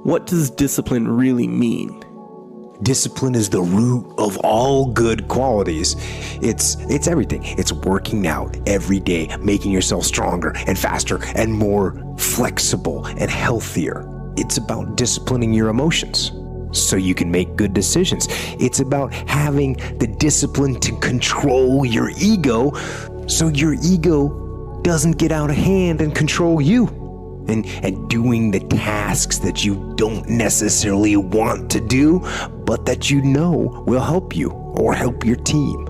what does discipline really mean? Discipline is the root of all good qualities. It's everything. It's working out every day, making yourself stronger and faster and more flexible and healthier. It's about disciplining your emotions so you can make good decisions. It's about having the discipline to control your ego so your ego doesn't get out of hand and control you. And doing the tasks that you don't necessarily want to do, but that you know will help you or help your team.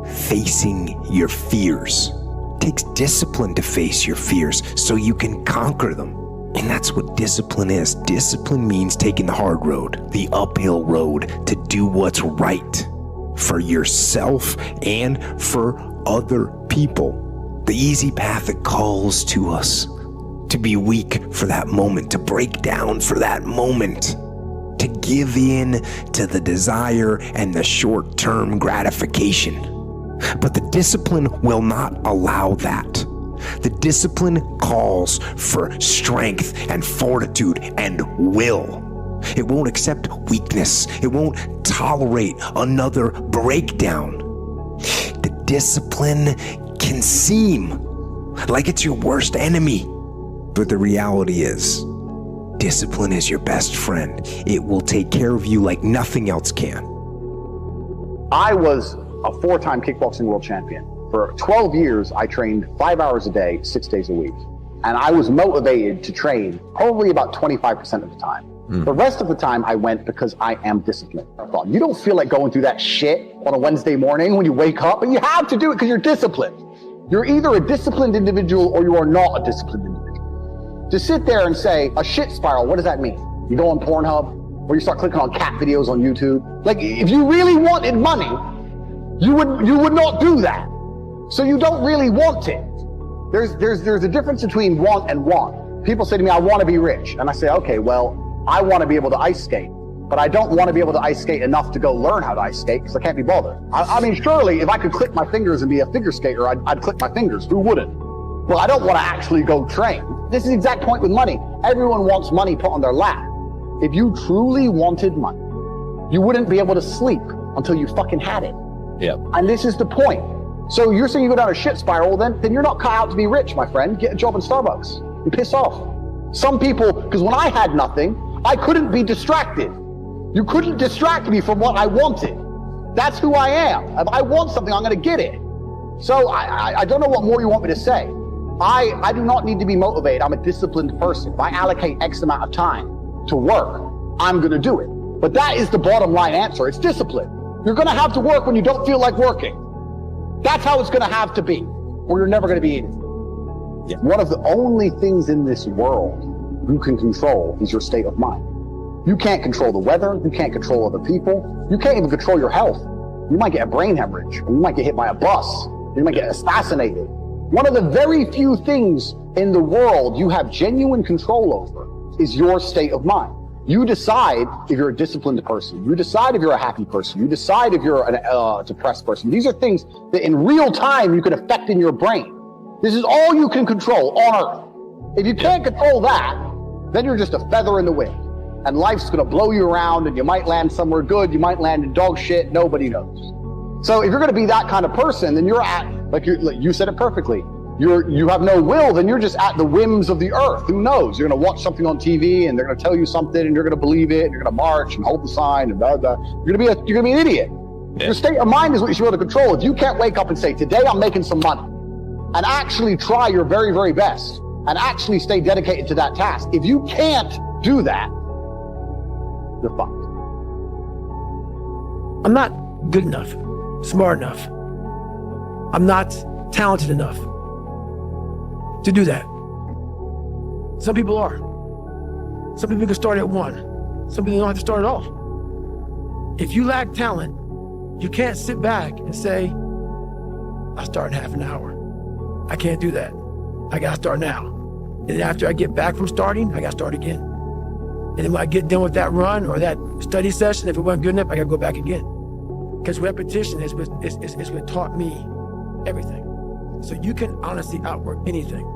Facing your fears. It takes discipline to face your fears so you can conquer them. And that's what discipline is. Discipline means taking the hard road, the uphill road, to do what's right for yourself and for other people. The easy path that calls to us. To be weak for that moment, to break down for that moment, to give in to the desire and the short-term gratification. But the discipline will not allow that. The discipline calls for strength and fortitude and will. It won't accept weakness. It won't tolerate another breakdown. The discipline can seem like it's your worst enemy. But the reality is, discipline is your best friend. It will take care of you like nothing else can. I was a 4-time kickboxing world champion. For 12 years, I trained 5 hours a day, 6 days a week. And I was motivated to train probably about 25% of the time. The rest of the time I went because I am disciplined. You don't feel like going through that shit on a Wednesday morning when you wake up, and you have to do it because you're disciplined. You're either a disciplined individual or you are not a disciplined individual. To sit there and say, a shit spiral, what does that mean? You go on Pornhub, or you start clicking on cat videos on YouTube. Like, if you really wanted money, you would not do that. So you don't really want it. There's a difference between want and want. People say to me, I want to be rich. And I say, okay, well, I want to be able to ice skate. But I don't want to be able to ice skate enough to go learn how to ice skate because I can't be bothered. I mean, surely if I could click my fingers and be a figure skater, I'd click my fingers. Who wouldn't? Well, I don't want to actually go train. This is the exact point with money. Everyone wants money put on their lap. If you truly wanted money, you wouldn't be able to sleep until you fucking had it. Yeah. And this is the point. So you're saying you go down a shit spiral, then you're not cut out to be rich, my friend. Get a job in Starbucks. You piss off. Some people, because when I had nothing, I couldn't be distracted. You couldn't distract me from what I wanted. That's who I am. If I want something, I'm going to get it. So I don't know what more you want me to say. I do not need to be motivated. I'm a disciplined person. If I allocate X amount of time to work, I'm going to do it. But that is the bottom line answer. It's discipline. You're going to have to work when you don't feel like working. That's how it's going to have to be, or you're never going to be in it. Yeah. One of the only things in this world you can control is your state of mind. You can't control the weather. You can't control other people. You can't even control your health. You might get a brain hemorrhage, or you might get hit by a bus. You might get assassinated. One of the very few things in the world you have genuine control over is your state of mind. You decide if you're a disciplined person. You decide if you're a happy person. You decide if you're a depressed person. These are things that in real time you can affect in your brain. This is all you can control on earth. If you can't control that, then you're just a feather in the wind. And life's gonna blow you around, and you might land somewhere good, you might land in dog shit, nobody knows. So if you're gonna be that kind of person, then you're at, like you said it perfectly, you have no will, then you're just at the whims of the earth. Who knows? You're gonna watch something on TV and they're gonna tell you something and you're gonna believe it and you're gonna march and hold the sign and blah, blah. You're gonna be an idiot. Yeah. Your state of mind is what you should be able to control. If you can't wake up and say, today I'm making some money, and actually try your very, very best and actually stay dedicated to that task. If you can't do that, you're fucked. I'm not good enough, smart enough. I'm not talented enough to do that. Some people are. Some people can start at 1. Some people don't have to start at all. If you lack talent, you can't sit back and say, I'll start in half an hour. I can't do that. I gotta start now. And then after I get back from starting, I gotta start again. And then when I get done with that run or that study session, if it wasn't good enough, I gotta go back again. Because repetition is what taught me everything. So you can honestly outwork anything.